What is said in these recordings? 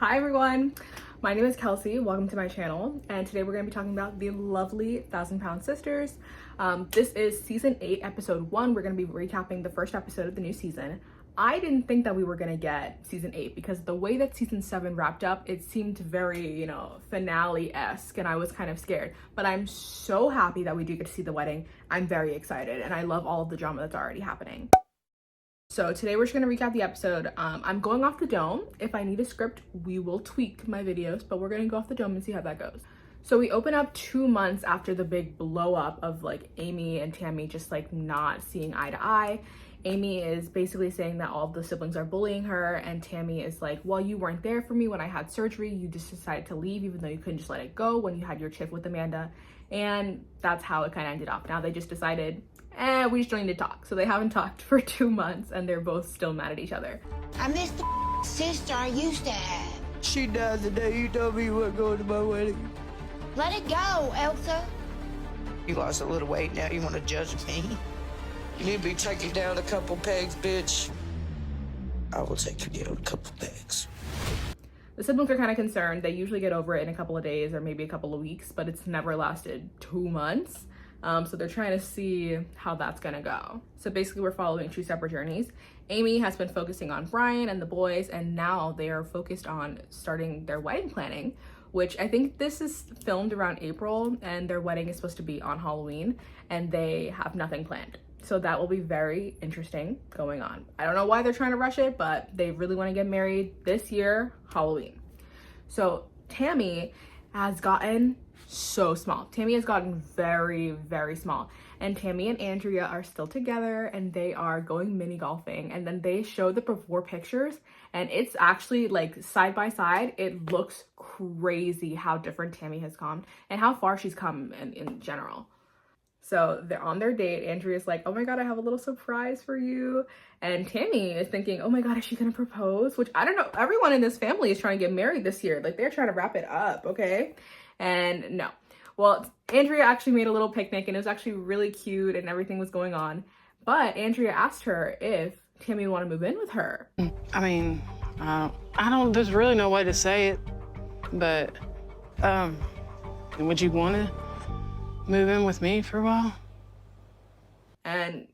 Hi everyone, my name is Kelsey. Welcome to my channel, and today we're going to be talking about the lovely 1,000 Pound Sisters. This is season 8, episode 1. We're going to be recapping the first episode of the new season. I didn't think that we were going to get season 8 because the way that season 7 wrapped up, it seemed very, finale-esque, and I was kind of scared. But I'm so happy that we do get to see the wedding. I'm very excited, and I love all of the drama that's already happening. So today we're just going to recap the episode. I'm going off the dome. If I need a script, we will tweak my videos, but we're going to go off the dome and see how that goes. So we open up 2 months after the big blow up of Amy and Tammy just not seeing eye to eye. Amy is basically saying that all of the siblings are bullying her, and Tammy is like, well, you weren't there for me when I had surgery. You just decided to leave even though you couldn't just let it go when you had your chick with Amanda. And that's how it kind of ended up. Now they just decided, we just don't need to talk. So they haven't talked for 2 months, and they're both still mad at each other. I miss the sister I used to have. She died the day you told me you weren't going to my wedding. Let it go, Elsa. You lost a little weight, now you want to judge me? You need to be taking down a couple pegs, bitch. I will take you down a couple pegs. The siblings are kind of concerned. They usually get over it in a couple of days or maybe a couple of weeks, but it's never lasted 2 months. So they're trying to see how that's gonna go. So basically we're following 2 separate journeys. Amy has been focusing on Brian and the boys, and now they are focused on starting their wedding planning, which I think this is filmed around April, and their wedding is supposed to be on Halloween, and they have nothing planned. So that will be very interesting going on. I don't know why they're trying to rush it, but they really want to get married this year, Halloween. So Tammy has gotten so small. Tammy has gotten very, very small. And Tammy and Andrea are still together, and they are going mini golfing. And then they show the before pictures, and it's actually side by side. It looks crazy how different Tammy has come and how far she's come in general. So they're on their date. Andrea's like, oh my God, I have a little surprise for you. And Tammy is thinking, oh my God, is she gonna propose? Which I don't know. Everyone in this family is trying to get married this year. They're trying to wrap it up, okay? And no. Well, Andrea actually made a little picnic, and it was actually really cute, and everything was going on. But Andrea asked her if Tammy would want to move in with her. I mean, there's really no way to say it, but would you want to move in with me for a while? And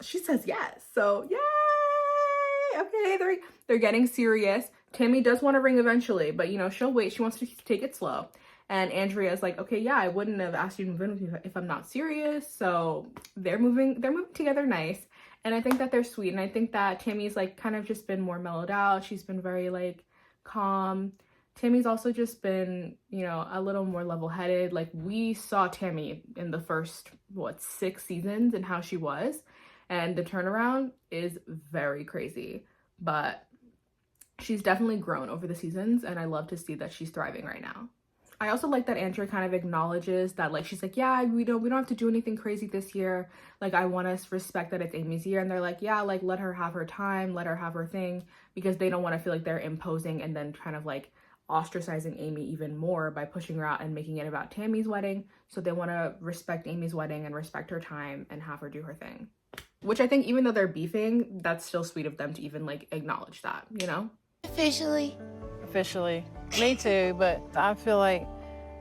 she says yes. So yay! Okay, they're getting serious. Tammy does want a ring eventually, but she'll wait. She wants to take it slow. And Andrea's like, okay, yeah, I wouldn't have asked you to move in with me if I'm not serious. So they're moving together nice. And I think that they're sweet. And I think that Tammy's kind of just been more mellowed out. She's been very calm. Tammy's also just been, a little more level-headed. We saw Tammy in the first, 6 seasons and how she was. And the turnaround is very crazy. But she's definitely grown over the seasons, and I love to see that she's thriving right now. I also like that Andrea kind of acknowledges that she's like, yeah, we don't have to do anything crazy this year. I want us to respect that it's Amy's year. And they're like, yeah, let her have her time, let her have her thing, because they don't want to feel like they're imposing and then kind of ostracizing Amy even more by pushing her out and making it about Tammy's wedding. So they want to respect Amy's wedding and respect her time and have her do her thing. Which I think even though they're beefing, that's still sweet of them to even acknowledge that, Officially. Officially. Me too, but I feel like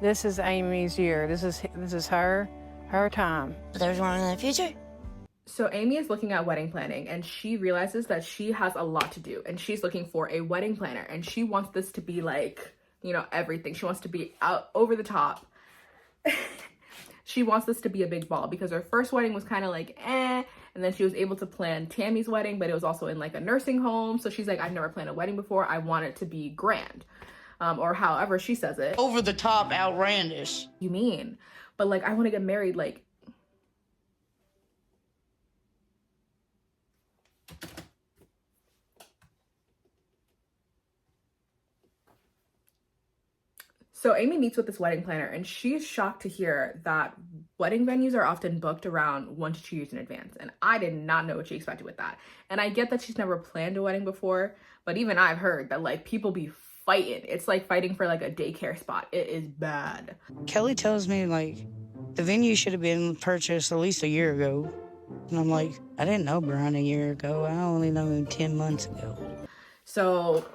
this is Amy's year. This is her time. But there's one in the future. So Amy is looking at wedding planning, and she realizes that she has a lot to do, and she's looking for a wedding planner, and she wants this to be everything. She wants to be out over the top. She wants this to be a big ball because her first wedding was kind of and then she was able to plan Tammy's wedding, but it was also in a nursing home. So she's like, I've never planned a wedding before. I want it to be grand. Or however she says it. Over the top, outlandish. You mean? But I want to get married So Amy meets with this wedding planner, and she's shocked to hear that wedding venues are often booked around 1 to 2 years in advance. And I did not know what she expected with that. And I get that she's never planned a wedding before, but even I've heard that people be fighting. It's like fighting for a daycare spot. It is bad. Kelly tells me the venue should have been purchased at least a year ago. And I'm like, I didn't know Brian a year ago. I only know him 10 months ago. So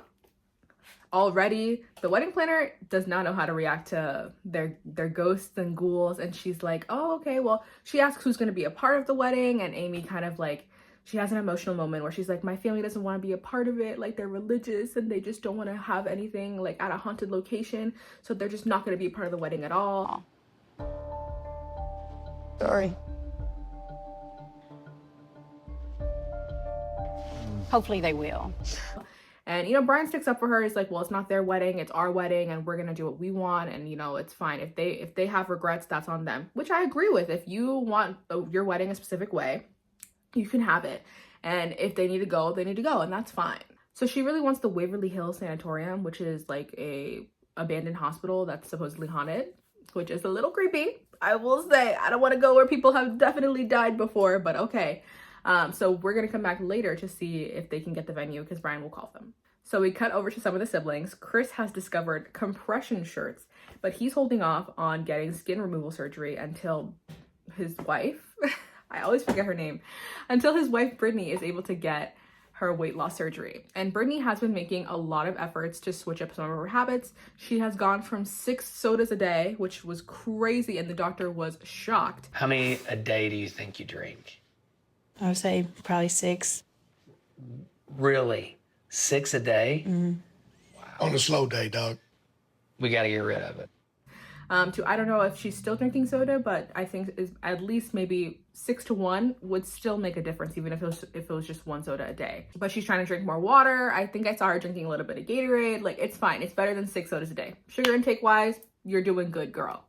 already the wedding planner does not know how to react to their ghosts and ghouls, and she's like, oh, okay, well, she asks who's going to be a part of the wedding, and Amy kind of like, she has an emotional moment where she's like, my family doesn't want to be a part of it, like they're religious and they just don't want to have anything like at a haunted location, so they're just not going to be a part of the wedding at all. Sorry. Hopefully they will. And, you know, Brian sticks up for her. He's like, well, it's not their wedding, it's our wedding, and we're gonna do what we want, and, you know, it's fine. If they have regrets, that's on them, which I agree with. If you want your wedding a specific way, you can have it. And if they need to go, they need to go, and that's fine. So she really wants the Waverly Hills Sanatorium, which is like a abandoned hospital that's supposedly haunted, which is a little creepy. I will say, I don't want to go where people have definitely died before, but okay. So we're going to come back later to see if they can get the venue, because Brian will call them. So we cut over to some of the siblings. Chris has discovered compression shirts, but he's holding off on getting skin removal surgery until his wife, I always forget her name, until his wife Brittany is able to get her weight loss surgery. And Brittany has been making a lot of efforts to switch up some of her habits. She has gone from 6 sodas a day, which was crazy, and the doctor was shocked. How many a day do you think you drink? I would say probably 6. Really? 6 a day? Mm-hmm. Wow. On a slow day, dog. We got to get rid of it. I don't know if she's still drinking soda, but I think is at least maybe 6 to 1 would still make a difference, even if it was just 1 soda a day. But she's trying to drink more water. I think I saw her drinking a little bit of Gatorade. Like, it's fine. It's better than 6 sodas a day. Sugar intake wise, you're doing good, girl.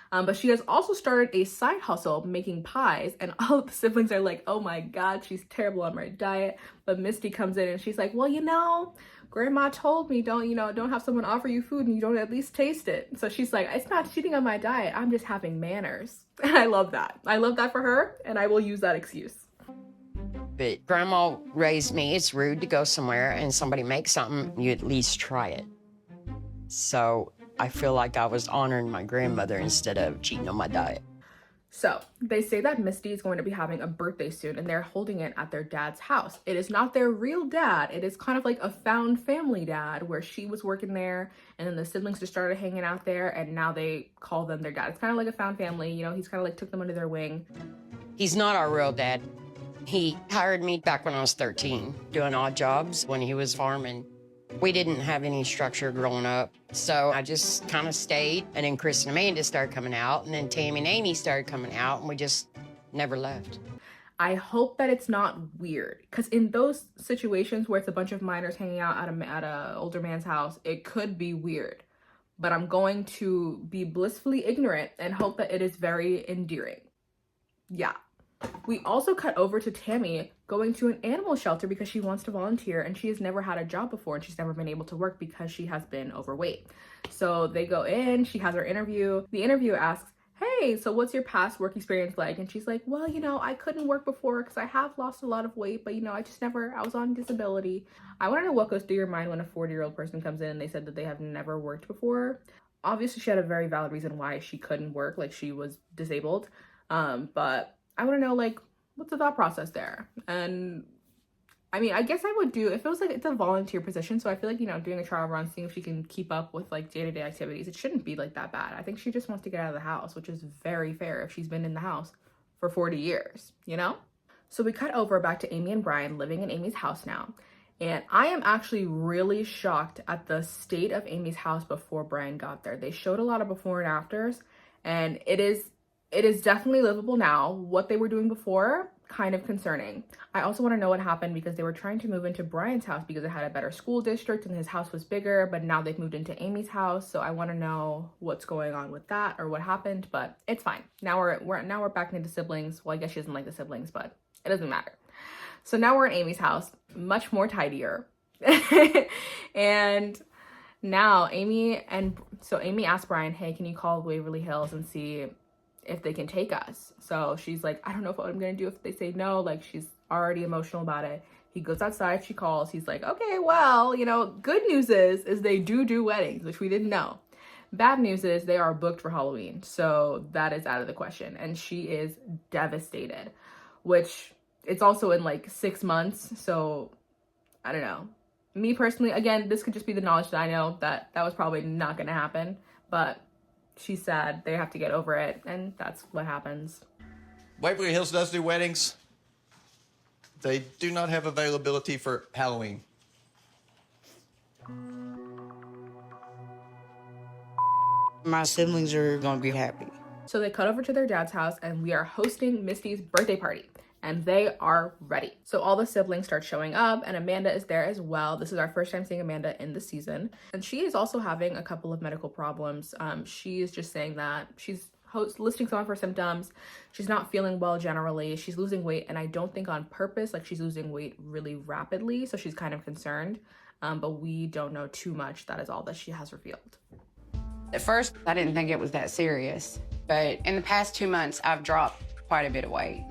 But she has also started a side hustle making pies, and all of the siblings are like, oh my God, she's terrible on my diet. But Misty comes in and she's like, well, you know, Grandma told me don't have someone offer you food and you don't at least taste it. So she's like, it's not cheating on my diet, I'm just having manners. And I love that. I love that for her, and I will use that excuse. But Grandma raised me, it's rude to go somewhere and somebody makes something, you at least try it. So I feel like I was honoring my grandmother instead of cheating on my diet. So they say that Misty is going to be having a birthday soon, and they're holding it at their dad's house. It is not their real dad. It is kind of like a found family dad, where she was working there and then the siblings just started hanging out there, and now they call them their dad. It's kind of like a found family, you know, he's kind of like took them under their wing. He's not our real dad. He hired me back when I was 13, doing odd jobs when he was farming. We didn't have any structure growing up, so I just kind of stayed. And then Chris and Amanda started coming out, and then Tammy and Amy started coming out, and we just never left. I hope that it's not weird, because in those situations where it's a bunch of minors hanging out at a older man's house, it could be weird. But I'm going to be blissfully ignorant and hope that it is very endearing. Yeah. We also cut over to Tammy going to an animal shelter because she wants to volunteer, and she has never had a job before, and she's never been able to work because she has been overweight. So they go in, she has her interview. The interviewer asks, hey, so what's your past work experience like? And she's like, well, you know, I couldn't work before because I have lost a lot of weight, but, you know, I was on disability. I want to know what goes through your mind when a 40-year-old person comes in and they said that they have never worked before. Obviously, she had a very valid reason why she couldn't work, like she was disabled. But I want to know, like, what's the thought process there? And I mean, I guess I would do, it feels like it's a volunteer position, so I feel like, you know, doing a trial run, seeing if she can keep up with like day-to-day activities, it shouldn't be like that bad. I think she just wants to get out of the house, which is very fair if she's been in the house for 40 years, you know? So we cut over back to Amy and Brian living in Amy's house now. And I am actually really shocked at the state of Amy's house before Brian got there. They showed a lot of before and afters, and it is definitely livable now. What they were doing before, kind of concerning. I also want to know what happened because they were trying to move into Brian's house because it had a better school district and his house was bigger, but now they've moved into Amy's house. So I want to know what's going on with that or what happened, but it's fine. Now we're back into siblings. Well, I guess she doesn't like the siblings, but it doesn't matter. So now we're in Amy's house, much more tidier. And now Amy asked Brian, hey, can you call Waverly Hills and see if they can take us? So she's like, I don't know what I'm gonna do if they say no. Like, she's already emotional about it. He goes outside, she calls. He's like, okay, well, you know, good news is they do weddings, which we didn't know. Bad news is they are booked for Halloween, so that is out of the question. And she is devastated, which it's also in like 6 months, so I don't know. Me personally, again, this could just be the knowledge that I know that was probably not going to happen, but she's sad. They have to get over it, and that's what happens. Waverly Hills does do weddings. They do not have availability for Halloween. My siblings are gonna be happy. So they cut over to their dad's house, and we are hosting Misty's birthday party, and they are ready. So all the siblings start showing up, and Amanda is there as well. This is our first time seeing Amanda in the season, and she is also having a couple of medical problems. She is just saying that she's listing some of her symptoms. She's not feeling well generally. She's losing weight, and I don't think on purpose. Like, she's losing weight really rapidly, so she's kind of concerned, but we don't know too much. That is all that she has revealed. At first, I didn't think it was that serious, but in the past 2 months, I've dropped quite a bit of weight.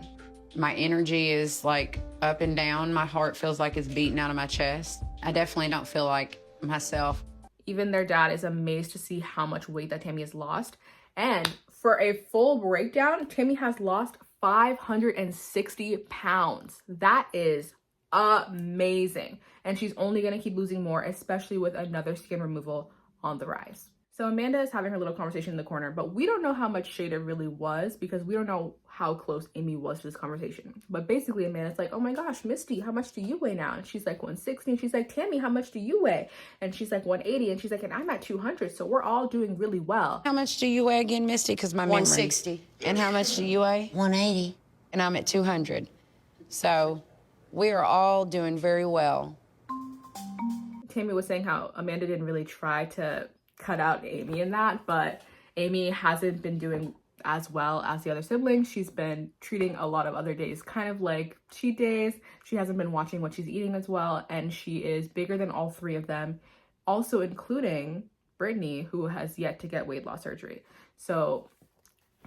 My energy is like up and down. My heart feels like it's beating out of my chest. I definitely don't feel like myself. Even their dad is amazed to see how much weight that Tammy has lost. And for a full breakdown, Tammy has lost 560 pounds. That is amazing. And she's only going to keep losing more, especially with another skin removal on the rise. So Amanda is having her little conversation in the corner, but we don't know how much shade it really was because we don't know how close Amy was to this conversation. But basically Amanda's like, oh my gosh, Misty, how much do you weigh now? And she's like 160. And she's like, Tammy, how much do you weigh? And she's like 180. And she's like, and I'm at 200. So we're all doing really well. How much do you weigh again, Misty? Because my memory. 160. And how much do you weigh? 180. And I'm at 200. So we are all doing very well. Tammy was saying how Amanda didn't really try to cut out Amy in that, but Amy hasn't been doing as well as the other siblings. She's been treating a lot of other days kind of like cheat days. She hasn't been watching what she's eating as well, and she is bigger than all three of them, also including Brittany, who has yet to get weight loss surgery. So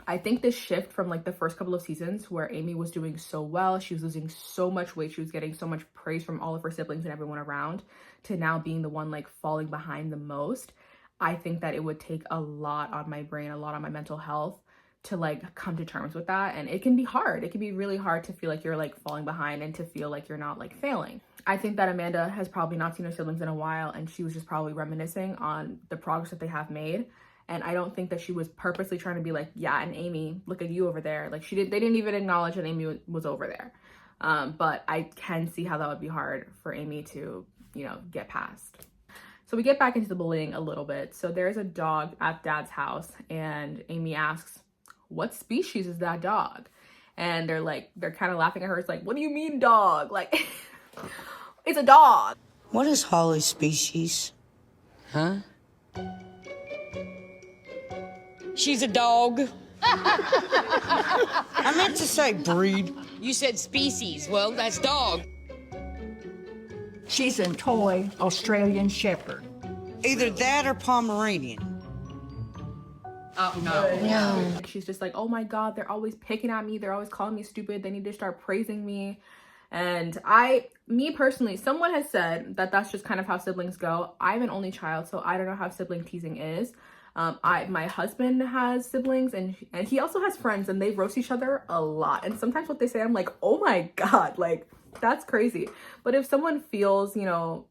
I think this shift from like the first couple of seasons where Amy was doing so well, she was losing so much weight, she was getting so much praise from all of her siblings and everyone around, to now being the one like falling behind the most. I think that it would take a lot on my brain, a lot on my mental health to like come to terms with that. And it can be hard. It can be really hard to feel like you're like falling behind and to feel like you're not like failing. I think that Amanda has probably not seen her siblings in a while, and she was just probably reminiscing on the progress that they have made. And I don't think that she was purposely trying to be like, yeah, and Amy, look at you over there. Like they didn't even acknowledge that Amy was over there. But I can see how that would be hard for Amy to, you know, get past. So we get back into the bullying a little bit. So there's a dog at Dad's house, and Amy asks, what species is that dog? And they're kind of laughing at her. It's like, what do you mean dog? Like, it's a dog. What is Holly's species? Huh? She's a dog. I meant to say breed. You said species. Well, that's dog. She's a toy Australian Shepherd. Either that or Pomeranian. Oh, no. And she's just like, oh my God, they're always picking at me. They're always calling me stupid. They need to start praising me. And me personally, someone has said that that's just kind of how siblings go. I'm an only child, so I don't know how sibling teasing is. My husband has siblings, and he also has friends, and they roast each other a lot. And sometimes what they say, I'm like, oh my God, like, that's crazy. But if someone feels, you know,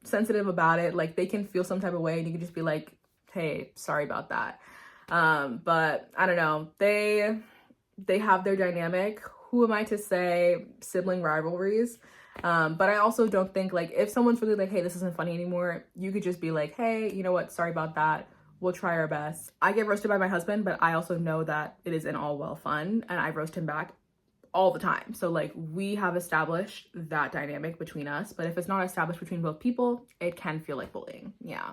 sensitive about it, like they can feel some type of way, and you can just be like, hey, sorry about that. But I don't know, they have their dynamic. Who am I to say sibling rivalries? But I also don't think, like, if someone's really like, hey, this isn't funny anymore, you could just be like, hey, you know what, sorry about that. We'll try our best. I get roasted by my husband, but I also know that it is in all well fun, and I roast him back all the time. So like, we have established that dynamic between us, but if it's not established between both people, it can feel like bullying. Yeah.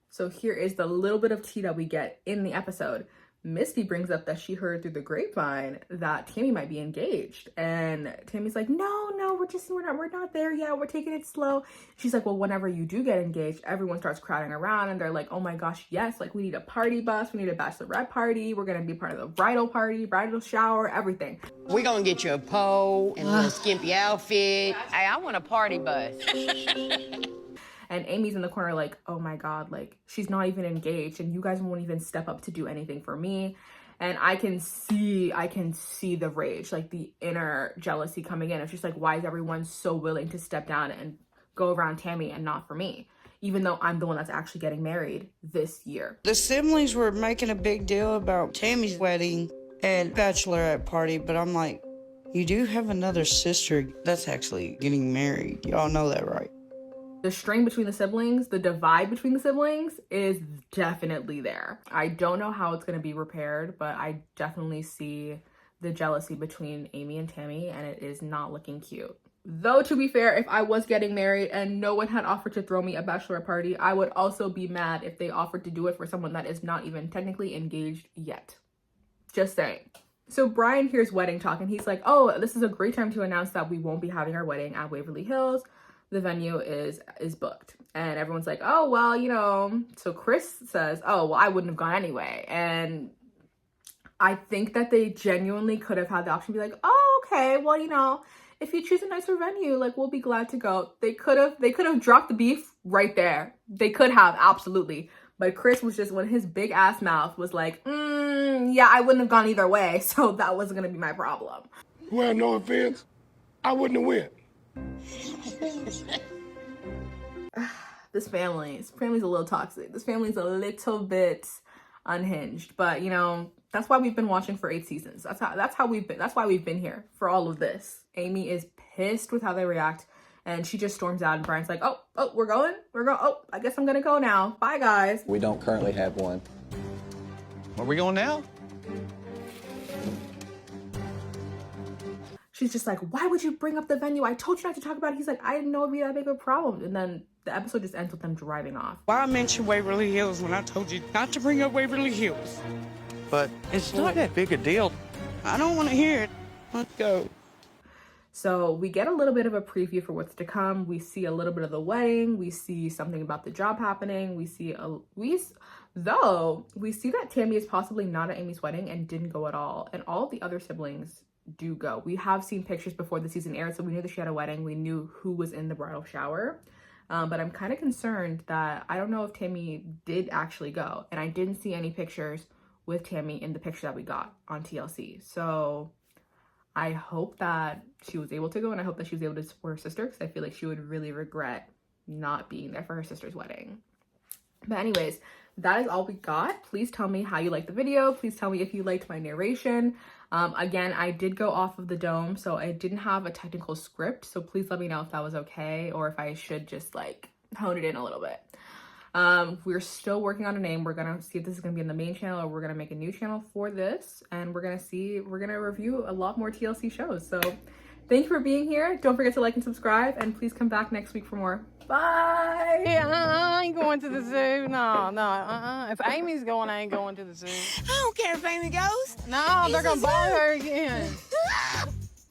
So here is the little bit of tea that we get in the episode. Misty brings up that she heard through the grapevine that Tammy might be engaged, and Tammy's like, no, we're not there yet. We're taking it slow. She's like, well, whenever you do get engaged, everyone starts crowding around, and they're like, oh my gosh, yes, like we need a party bus, we need a bachelorette party, we're gonna be part of the bridal party, bridal shower, everything. We're gonna get you a pole and a little skimpy outfit. Hey, I want a party bus. And Amy's in the corner like, oh my God, like she's not even engaged, and you guys won't even step up to do anything for me. And I can see the rage, like the inner jealousy coming in. It's just like, why is everyone so willing to step down and go around Tammy and not for me, even though I'm the one that's actually getting married this year. The siblings were making a big deal about Tammy's wedding and bachelorette party, but I'm like, you do have another sister that's actually getting married. Y'all know that, right? The strain between the siblings, the divide between the siblings is definitely there. I don't know how it's going to be repaired, but I definitely see the jealousy between Amy and Tammy, and it is not looking cute. Though, to be fair, if I was getting married and no one had offered to throw me a bachelorette party, I would also be mad if they offered to do it for someone that is not even technically engaged yet. Just saying. So Brian hears wedding talk and he's like, oh, this is a great time to announce that we won't be having our wedding at Waverly Hills. The venue is booked. And everyone's like, oh, well, you know. So Chris says, oh, well, I wouldn't have gone anyway. And I think that they genuinely could have had the option to be like, oh, okay, well, you know, if you choose a nicer venue, like, we'll be glad to go. They could have dropped the beef right there. They could have, absolutely. But Chris was just, when his big ass mouth was like, yeah, I wouldn't have gone either way. So that wasn't going to be my problem. Well, no offense, I wouldn't have went. This family's a little toxic. This family's a little bit unhinged. But, you know, that's why we've been watching for 8 seasons. That's why we've been here for all of this. Amy is pissed with how they react. And she just storms out and Brian's like, oh, we're going. Oh, I guess I'm going to go now. Bye, guys. We don't currently have one. Where we going now? She's just like, why would you bring up the venue? I told you not to talk about it. He's like, I didn't know it'd be that big of a problem. And then the episode just ends with them driving off. Why mention Waverly Hills when I told you not to bring up Waverly Hills? But it's not that big a deal. I don't want to hear it. Let's go. So we get a little bit of a preview for what's to come. We see a little bit of the wedding. We see something about the job happening. We see that Tammy is possibly not at Amy's wedding and didn't go at all. And all of the other siblings do go. We have seen pictures before the season aired, so we knew that she had a wedding. We knew who was in the bridal shower. But I'm kind of concerned that I don't know if Tammy did actually go. And I didn't see any pictures with Tammy in the picture that we got on TLC. So I hope that she was able to go, and I hope that she was able to support her sister, because I feel like she would really regret not being there for her sister's wedding. But anyways, that is all we got. Please tell me how you liked the video. Please tell me if you liked my narration. Again, I did go off of the dome, so I didn't have a technical script. So please let me know if that was okay, or if I should just like hone it in a little bit. We're still working on a name. We're gonna see if this is gonna be in the main channel, or we're gonna make a new channel for this, and we're gonna review a lot more TLC shows. So thank you for being here. Don't forget to like and subscribe, and please come back next week for more. Bye. Yeah, I ain't going to the zoo. No. If Amy's going, I ain't going to the zoo. I don't care if Amy goes. No, they're It's gonna a buy zoo. her again.